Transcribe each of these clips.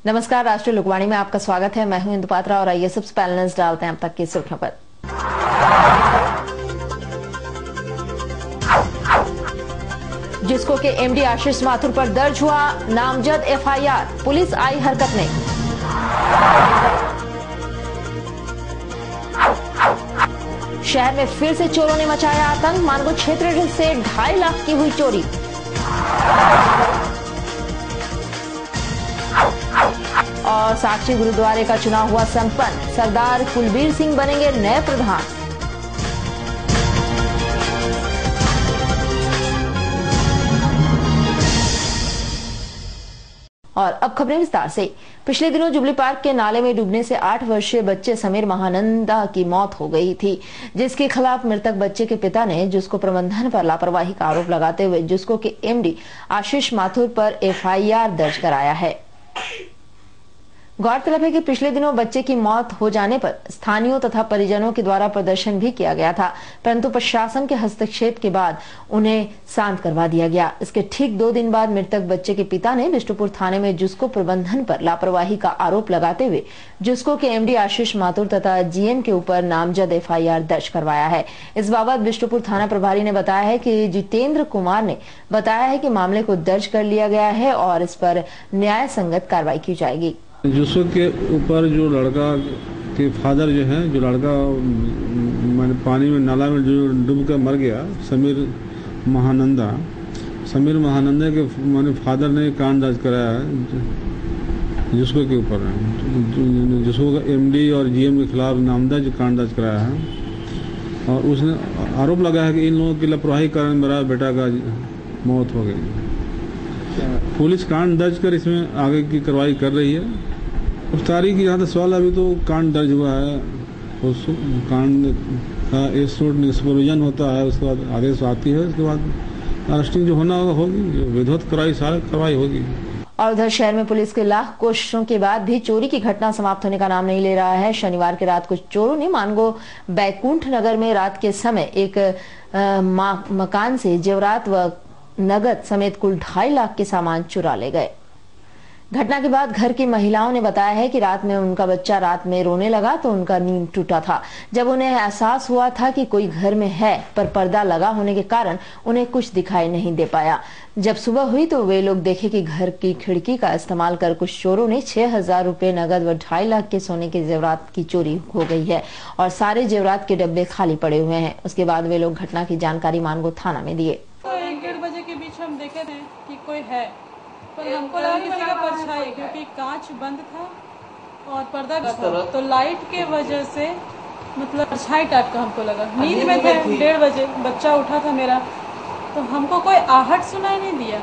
नमस्कार, राष्ट्रीय लोकवाणी में आपका स्वागत है। मैं हूं इंदु पात्रा और आइए सबसे पहले नजर डालते हैं अब तक की सुर्खियों पर। जिसको के एमडी आशीष माथुर पर दर्ज हुआ नामजद एफआईआर, पुलिस आई हरकत में। शहर में फिर से चोरों ने मचाया आतंक, मानगो क्षेत्र से 2.5 लाख की हुई चोरी। और साक्षी गुरुद्वारे का चुनाव हुआ संपन्न, सरदार कुलबीर सिंह बनेंगे नए प्रधान। और अब खबरें विस्तार से। पिछले दिनों जुबली पार्क के नाले में डूबने से 8 वर्षीय बच्चे समीर महानंदा की मौत हो गई थी, जिसके खिलाफ मृतक बच्चे के पिता ने जिसको प्रबंधन पर लापरवाही का आरोप लगाते हुए जिसको के एमडी आशीष माथुर पर एफआईआर दर्ज कराया है। गौरतलब है कि पिछले दिनों बच्चे की मौत हो जाने पर स्थानीयों तथा परिजनों के द्वारा प्रदर्शन भी किया गया था, परंतु प्रशासन के हस्तक्षेप के बाद उन्हें शांत करवा दिया गया। इसके ठीक 2 दिन बाद मृतक बच्चे के पिता ने बिष्टुपुर थाने में जिसको प्रबंधन पर लापरवाही का आरोप लगाते हुए जिसको के एमडी आशीष माथुर तथा जीएम के ऊपर नामजद एफआईआर दर्ज करवाया है। इस बाबत बिष्टुपुर थाना प्रभारी ने बताया है कि जितेंद्र कुमार ने बताया है कि मामले को दर्ज कर लिया गया है और इस पर न्याय संगत कार्रवाई की जाएगी। जिसको के ऊपर जो लड़का के फादर जो है, जो लड़का मैंने पानी में नाला में जो डूब कर मर गया, समीर महानंदा के मैंने फादर ने कांड दर्ज कराया है जिसको के ऊपर, जिसको एमडी और जीएम के खिलाफ नामजद कांड दर्ज कराया है और उसने आरोप लगाया है कि इन लोगों की लापरवाही कारण मेरा बेटा का मौत हो गई। पुलिस कांड दर्ज कर इसमें आगे की कार्रवाई कर रही है। उस तारीख यहाँ तक सवाल, अभी तो कांड दर्ज हुआ है, उस कांड का सुपरविजन होता है, उसके बाद आदेश आती है, उसके बाद अरेस्टिंग जो होना होगी, जो विधिवत कार्रवाई होगी। और उधर शहर में पुलिस के लाख कोशिशों के बाद भी चोरी की घटना समाप्त होने का नाम नहीं ले रहा है। शनिवार की रात कुछ चोरों ने मानगो बैकुंठ नगर में रात के समय एक मकान से जेवरात व नगद समेत कुल 2.5 लाख के सामान चुरा ले गए। घटना के बाद घर की महिलाओं ने बताया है कि रात में उनका बच्चा रात में रोने लगा तो उनका नींद टूटा था। जब उन्हें एहसास हुआ था कि कोई घर में है, पर पर्दा लगा होने के कारण उन्हें कुछ दिखाई नहीं दे पाया। जब सुबह हुई तो वे लोग देखे कि घर की खिड़की का इस्तेमाल कर कुछ चोरों ने 6,000 रुपए नगद व 2.5 लाख के सोने के जेवरात की चोरी हो गई है और सारे जेवरात के डब्बे खाली पड़े हुए हैं। उसके बाद वे लोग घटना की जानकारी मानगो थाना में दिए। 1-1:30 बजे के बीच हम देखे थे कि कोई है, पर हमको लगा किसी का परछाई, क्योंकि कांच बंद था और पर्दा था, तो लाइट के वजह से मतलब परछाई टाइप का हमको लगा। नींद में थे, 1:30 बजे बच्चा उठा था मेरा, तो हमको कोई आहट सुनाई नहीं दिया।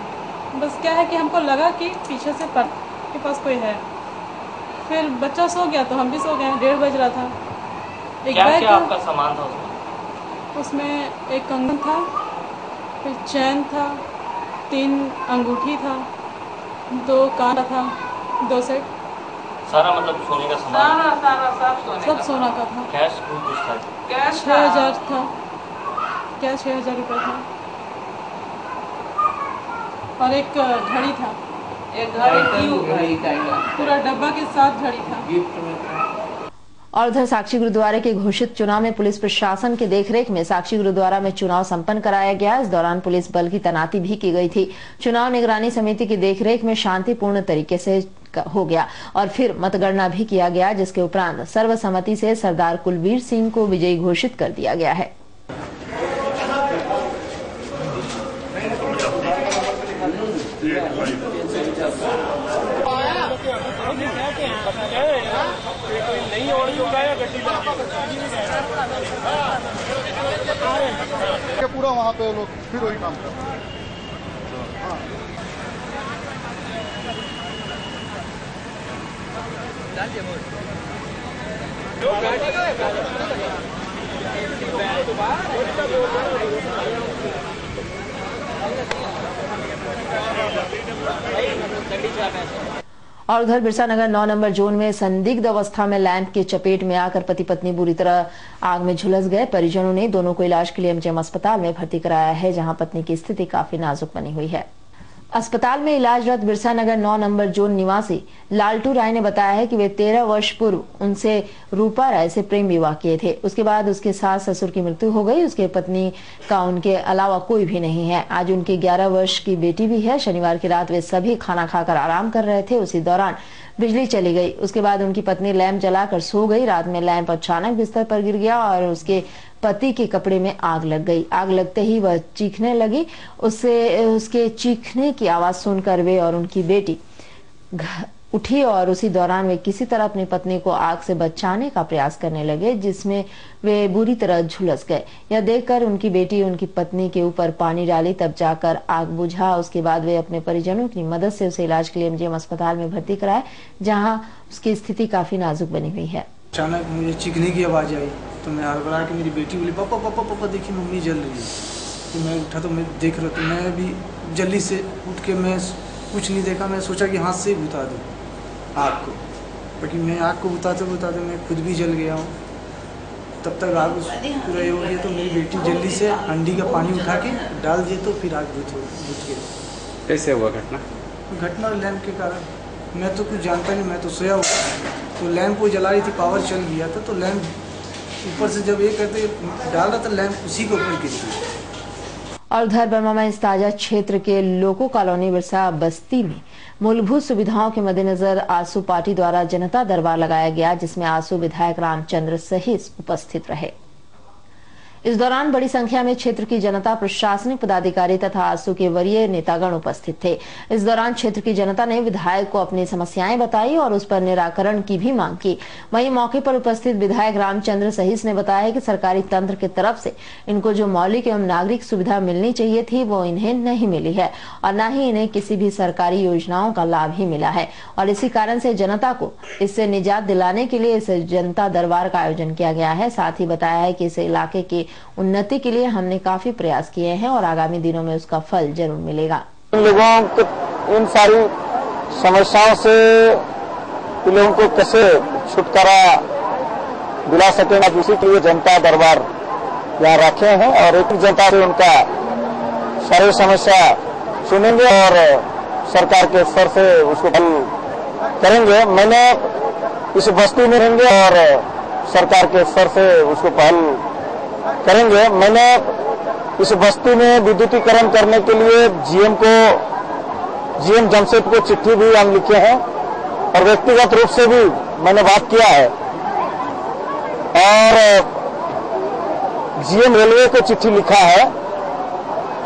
बस क्या है कि हमको लगा कि पीछे से पर्दे के पास कोई है। फिर बच्चा सो गया तो हम भी सो गए। 1:30 बज रहा था। एक बैग था, आपका सामान था उसमें एक कंगन था, फिर चैन था, 3 अंगूठी था, 2 कान था, 2 सेट, सारा मतलब सोने का सामान, सब सोना का था। कैश कुछ था? कैश 6,000 था, क्या 6,000 रुपये था और एक घड़ी था, एक घड़ी पूरा डब्बा के साथ घड़ी था, गिफ्ट में था। और उधर साक्षी गुरुद्वारे के घोषित चुनाव में पुलिस प्रशासन के देखरेख में साक्षी गुरुद्वारा में चुनाव संपन्न कराया गया। इस दौरान पुलिस बल की तैनाती भी की गई थी। चुनाव निगरानी समिति की देखरेख में शांतिपूर्ण तरीके से हो गया और फिर मतगणना भी किया गया, जिसके उपरांत सर्वसम्मति से सरदार कुलबीर सिंह को विजयी घोषित कर दिया गया है। पूरा वहाँ पे लोग फिर वही काम करते हैं। और उधर बिरसा नगर 9 नंबर जोन में संदिग्ध अवस्था में लैंप के चपेट में आकर पति पत्नी बुरी तरह आग में झुलस गए। परिजनों ने दोनों को इलाज के लिए एमजीएम अस्पताल में भर्ती कराया है, जहां पत्नी की स्थिति काफी नाजुक बनी हुई है। अस्पताल में इलाजरत बिरसा नगर 9 नंबर जोन निवासी लालटू राय ने बताया है कि वे 13 वर्ष पूर्व उनसे रूपा राय से प्रेम विवाह किए थे। उसके बाद उसके सास ससुर की मृत्यु हो गई। उसके पत्नी का उनके अलावा कोई भी नहीं है। आज उनकी 11 वर्ष की बेटी भी है। शनिवार की रात वे सभी खाना खाकर आराम कर रहे थे। उसी दौरान बिजली चली गई। उसके बाद उनकी पत्नी लैंप जलाकर सो गई। रात में लैंप अचानक बिस्तर पर गिर गया और उसके पति के कपड़े में आग लग गई। आग लगते ही वह चीखने लगी। उसके चीखने की आवाज सुनकर वे और उनकी बेटी उठी और उसी दौरान वे किसी तरह अपनी पत्नी को आग से बचाने का प्रयास करने लगे, जिसमें वे बुरी तरह झुलस गए। यह देखकर उनकी बेटी उनकी पत्नी के ऊपर पानी डाली, तब जाकर आग बुझा। उसके बाद वे अपने परिजनों की मदद से उसे इलाज के लिए एमजीएम अस्पताल में भर्ती कराए, जहां उसकी स्थिति काफी नाजुक बनी हुई है। अचानक मुझे चीखने की आवाज़ आई तो मैं हड़बड़ा के मेरी बेटी बोली पापा पापा पापा देखिए मम्मी जल रही है। तो मैं उठा तो मैं देख रहा, तो मैं भी जल्दी से उठ के मैं कुछ नहीं देखा। मैं सोचा कि हाथ से ही बुता दूँ आग को, क्योंकि मैं आग को बुताते बुताते मैं खुद भी जल गया हूँ। तब तक आग पूरा हो गया तो मेरी बेटी जल्दी से हंडी का पानी उठा के डाल दिए तो फिर आग बुझ गई। कैसे हुआ घटना लैंप के कारण। मैं तो कुछ जानता नहीं, मैं तो सोया हुआ। तो लैंप वो जला रही थी, पावर चल गया था, तो लैंप ऊपर से जब ये करते डाल रहा था लैंप उसी के ऊपर गिर गई। और उधर बर्मा में इस ताजा क्षेत्र के लोको कॉलोनी बिरसा बस्ती में मूलभूत सुविधाओं के मद्देनजर आसू पार्टी द्वारा जनता दरबार लगाया गया, जिसमें आसू विधायक रामचंद्र सहित उपस्थित रहे। इस दौरान बड़ी संख्या में क्षेत्र की जनता, प्रशासनिक पदाधिकारी तथा आसू के वरीय नेतागण उपस्थित थे। इस दौरान क्षेत्र की जनता ने विधायक को अपनी समस्याएं बताई और उस पर निराकरण की भी मांग की। वहीं मौके पर उपस्थित विधायक रामचंद्र सहित ने बताया कि सरकारी तंत्र की तरफ से इनको जो मौलिक एवं नागरिक सुविधा मिलनी चाहिए थी वो इन्हें नहीं मिली है और न ही इन्हें किसी भी सरकारी योजनाओं का लाभ ही मिला है। और इसी कारण से जनता को इससे निजात दिलाने के लिए इस जनता दरबार का आयोजन किया गया है। साथ ही बताया है कि इस इलाके के उन्नति के लिए हमने काफी प्रयास किए हैं और आगामी दिनों में उसका फल जरूर मिलेगा। इन लोगों को इन सारी समस्याओं से इन लोगों को कैसे छुटकारा दिला सकेंगे, इसी के लिए जनता दरबार यहाँ रखे हैं और एक जनता से उनका सारी समस्या सुनेंगे और सरकार के स्तर से उसको हल करेंगे। मैंने इस बस्ती में रहेंगे और सरकार के स्तर से उसको पहल करेंगे। मैंने इस बस्ती में विद्युतीकरण करने के लिए जीएम जमशेद को चिट्ठी भी हम लिखे हैं और व्यक्तिगत रूप से भी मैंने बात किया है और जीएम रेलवे को चिट्ठी लिखा है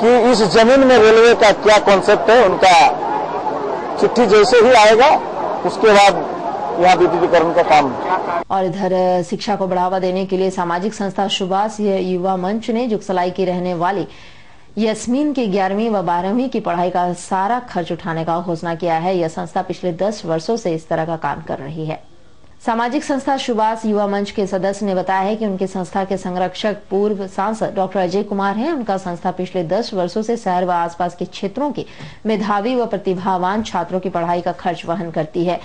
कि इस जमीन में रेलवे का क्या कॉन्सेप्ट है। उनका चिट्ठी जैसे ही आएगा उसके बाद यहाँ विद्युतीकरण का काम। और इधर शिक्षा को बढ़ावा देने के लिए सामाजिक संस्था सुभाष युवा मंच ने जुगसलाई की रहने वाली यस्मीन की 11वीं व 12वीं की पढ़ाई का सारा खर्च उठाने का घोषणा किया है। यह संस्था पिछले 10 वर्षों से इस तरह का काम कर रही है। सामाजिक संस्था सुभाष युवा मंच के सदस्य ने बताया है कि उनकी संस्था के संरक्षक पूर्व सांसद डॉक्टर अजय कुमार हैं। उनका संस्था पिछले 10 वर्षों से शहर व आसपास के क्षेत्रों के मेधावी व प्रतिभावान छात्रों की पढ़ाई का खर्च वहन करती है।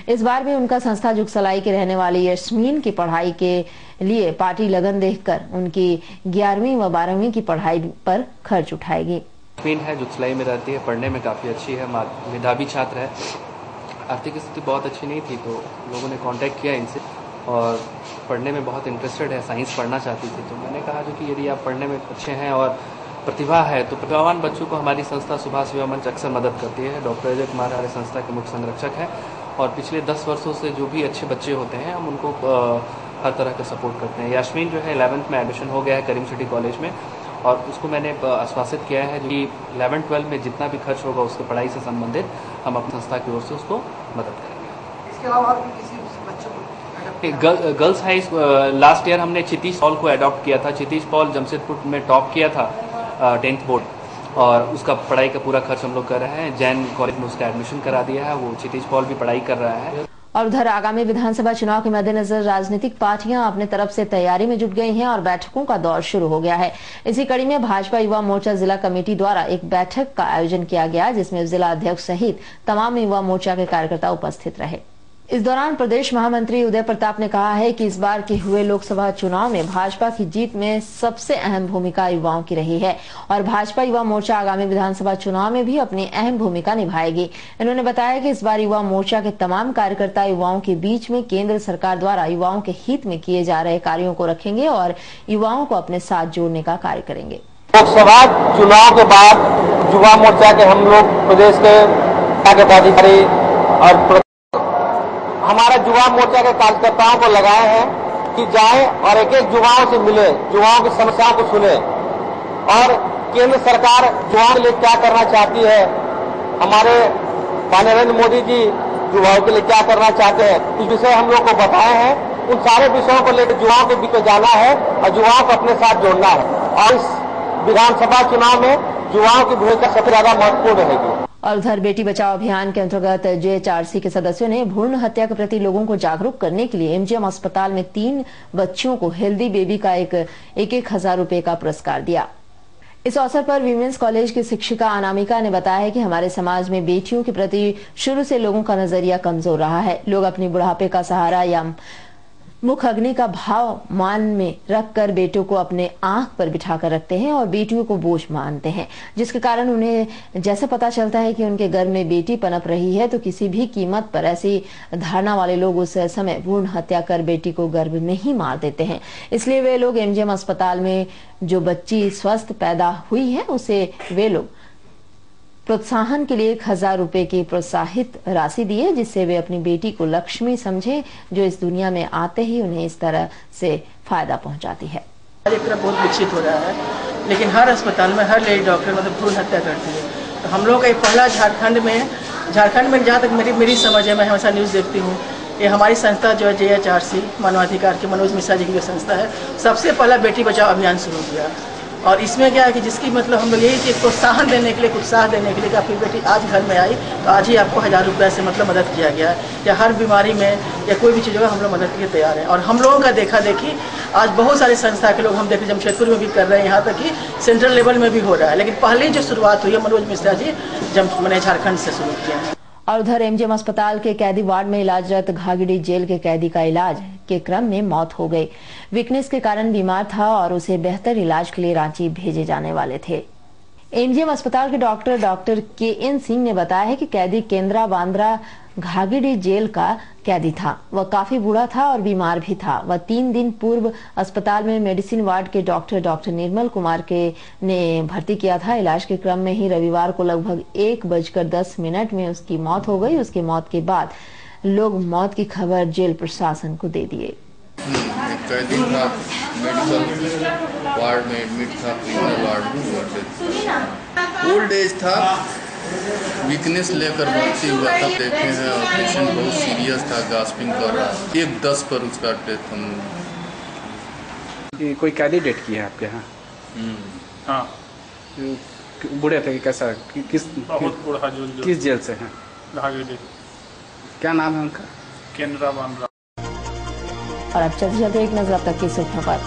इस बार भी उनका संस्था जुगसलाई की रहने वाली यस्मीन की पढ़ाई के लिए पार्टी लगन देखकर उनकी 11वीं व 12वीं की पढ़ाई पर खर्च उठाएगी। यस्मीन है, जुगसलाई में रहती है, पढ़ने में काफी अच्छी है, मेधावी छात्र है। आर्थिक स्थिति बहुत अच्छी नहीं थी तो लोगों ने कांटेक्ट किया इनसे और पढ़ने में बहुत इंटरेस्टेड है, साइंस पढ़ना चाहती थी। तो मैंने कहा जो कि यदि आप पढ़ने में अच्छे हैं और प्रतिभा है तो प्रतिभावान बच्चों को हमारी संस्था सुभाष युवा मंच अक्सर मदद करती है। डॉक्टर अजय कुमार हमारे संस्था के मुख्य संरक्षक हैं और पिछले 10 वर्षों से जो भी अच्छे बच्चे होते हैं हम उनको हर तरह का सपोर्ट करते हैं। यास्मीन जो है 11th में एडमिशन हो गया है करीम सिटी कॉलेज में और उसको मैंने आश्वासित किया है कि 11-12 में जितना भी खर्च होगा उसके पढ़ाई से संबंधित हम अपनी संस्था की ओर से उसको मदद करेंगे। इसके अलावा और भी किसी बच्चों को गर्ल्स हाई लास्ट ईयर हमने क्षितिज पॉल को अडॉप्ट किया था। क्षितिज पॉल जमशेदपुर में टॉप किया था 10th बोर्ड और उसका पढ़ाई का पूरा खर्च हम लोग कर रहे हैं। जैन कॉलेज में उसका एडमिशन करा दिया है, वो क्षितिज पॉल भी पढ़ाई कर रहा है। और उधर आगामी विधानसभा चुनाव के मद्देनजर राजनीतिक पार्टियां अपने तरफ से तैयारी में जुट गई हैं और बैठकों का दौर शुरू हो गया है। इसी कड़ी में भाजपा युवा मोर्चा जिला कमेटी द्वारा एक बैठक का आयोजन किया गया, जिसमें जिला अध्यक्ष सहित तमाम युवा मोर्चा के कार्यकर्ता उपस्थित रहे। इस दौरान प्रदेश महामंत्री उदय प्रताप ने कहा है कि इस बार के हुए लोकसभा चुनाव में भाजपा की जीत में सबसे अहम भूमिका युवाओं की रही है और भाजपा युवा मोर्चा आगामी विधानसभा चुनाव में भी अपनी अहम भूमिका निभाएगी। इन्होंने बताया कि इस बार युवा मोर्चा के तमाम कार्यकर्ता युवाओं के बीच में केंद्र सरकार द्वारा युवाओं के हित में किए जा रहे कार्यों को रखेंगे और युवाओं को अपने साथ जोड़ने का कार्य करेंगे। लोकसभा चुनाव के बाद युवा मोर्चा के हम लोग प्रदेश के पदाधिकारी और हमारा युवा मोर्चा के कार्यकर्ताओं को लगाए हैं कि जाएं और एक एक युवाओं से मिले, युवाओं की समस्याओं को सुने और केंद्र सरकार युवाओं के लिए क्या करना चाहती है, हमारे नरेंद्र मोदी जी युवाओं के लिए क्या करना चाहते हैं, इस विषय हम लोग को बताए हैं। उन सारे विषयों को लेकर युवाओं के बीच में जाना है और युवाओं को अपने साथ जोड़ना है और इस विधानसभा चुनाव में युवाओं की भूमिका सबसे ज्यादा महत्वपूर्ण रहेगी। और उधर बेटी बचाओ अभियान के अंतर्गत JHRC के सदस्यों ने भ्रूण हत्या के प्रति लोगों को जागरूक करने के लिए MGM अस्पताल में 3 बच्चियों को हेल्दी बेबी का एक 1,000 रुपए का पुरस्कार दिया। इस अवसर पर विमेंस कॉलेज की शिक्षिका अनामिका ने बताया है कि हमारे समाज में बेटियों के प्रति शुरू से लोगों का नजरिया कमजोर रहा है। लोग अपनी बुढ़ापे का सहारा या मुख अग्नि का भाव मान में रखकर बेटों को अपने आंख पर बिठाकर रखते हैं और बेटियों को बोझ मानते हैं, जिसके कारण उन्हें जैसे पता चलता है कि उनके घर में बेटी पनप रही है तो किसी भी कीमत पर ऐसी धारणा वाले लोग उस समय भ्रूण हत्या कर बेटी को गर्भ में ही मार देते हैं। इसलिए वे लोग MGM अस्पताल में जो बच्ची स्वस्थ पैदा हुई है उसे वे लोग प्रोत्साहन के लिए 1,000 रुपए की प्रोत्साहित राशि दी है, जिससे वे अपनी बेटी को लक्ष्मी समझे जो इस दुनिया में आते ही उन्हें इस तरह से फायदा पहुंचाती है। एक तरफ बहुत विकसित हो रहा है, लेकिन हर अस्पताल में हर लेडी डॉक्टर मतलब भ्रूण हत्या करती है। तो हम लोग का पहला झारखंड में जहाँ तक मेरी समझ है, मैं हमेशा न्यूज़ देखती हूँ, ये हमारी संस्था जो है JHRC मानवाधिकार के मनोज मिश्रा जी की जो संस्था है, सबसे पहला बेटी बचाओ अभियान शुरू किया। और इसमें क्या है कि जिसकी मतलब हम लोग यही कि प्रोत्साहन देने के लिए, उत्साह देने के लिए कि आपकी बेटी आज घर में आई तो आज ही आपको 1,000 रुपये से मतलब मदद किया गया है, या हर बीमारी में या कोई भी चीज़ होगा हम लोग मदद के लिए तैयार हैं। और हम लोगों का देखा देखी आज बहुत सारी संस्था के लोग हम देख जमशेदपुर में भी कर रहे हैं, यहाँ तक कि सेंट्रल लेवल में भी हो रहा है। लेकिन पहली जो शुरुआत हुई है मनोज मिश्रा जी मैंने झारखंड से शुरू किया है। और उधर MGM अस्पताल के कैदी वार्ड में इलाजरत घाघिरी जेल के कैदी का इलाज के क्रम में मौत हो गई। वीकनेस के कारण बीमार था और उसे बेहतर इलाज के लिए रांची भेजे जाने वाले थे। MGM अस्पताल के डॉक्टर KN सिंह ने बताया है कि कैदी केंद्रा बांद्रा घाघिरी जेल का कैदी था। वह काफी बूढ़ा था और बीमार भी था। वह 3 दिन पूर्व अस्पताल में मेडिसिन वार्ड के डॉक्टर निर्मल कुमार ने भर्ती किया था। इलाज के क्रम में ही रविवार को लगभग 1:10 में उसकी मौत हो गई। उसकी मौत के बाद लोग मौत की खबर जेल प्रशासन को दे दिए। कैदी था, मेडिकल वार्ड में एडमिट था, क्रिमिनल वार्ड में ओल्ड एज था, वीकनेस लेकर भर्ती हुआ था। देखे हैं और पेशेंट बहुत सीरियस था, गास्पिंग कर रहा। 1:10 पर उसका डेथ हम। कोई कैदी डेट की है आपके यहाँ? हाँ, बूढ़े थे कि कैसा? बहुत बूढ़ा जो किस जेल से हैं? घाघिरी। क्या नाम है उनका? केंद्रा बांद्रा। और अब चलते एक नजर अब तक की सुर्खियों पर।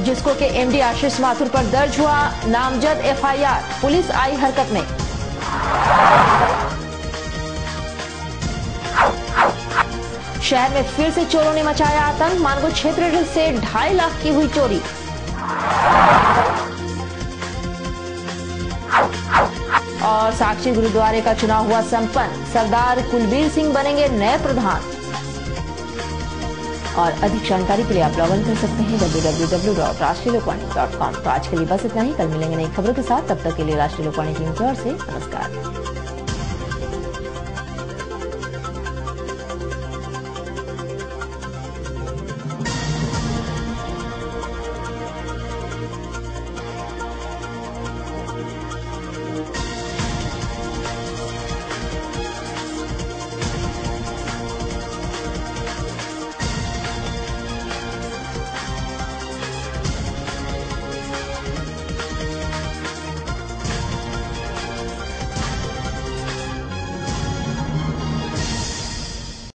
जिसको के MD आशीष माथुर पर दर्ज हुआ नामजद FIR, पुलिस आई हरकत में। शहर में फिर से चोरों ने मचाया आतंक। मानगो क्षेत्र से 2.5 लाख की हुई चोरी। और साक्षी गुरुद्वारे का चुनाव हुआ संपन्न। सरदार कुलबीर सिंह बनेंगे नए प्रधान। और अधिक जानकारी के लिए आप लॉग इन कर सकते हैं www.rashtriya.com। तो आज के लिए बस इतना ही। कल मिलेंगे नई खबरों के साथ, तब तक के लिए राष्ट्रीय लोकवाणी टीम की ओर से नमस्कार।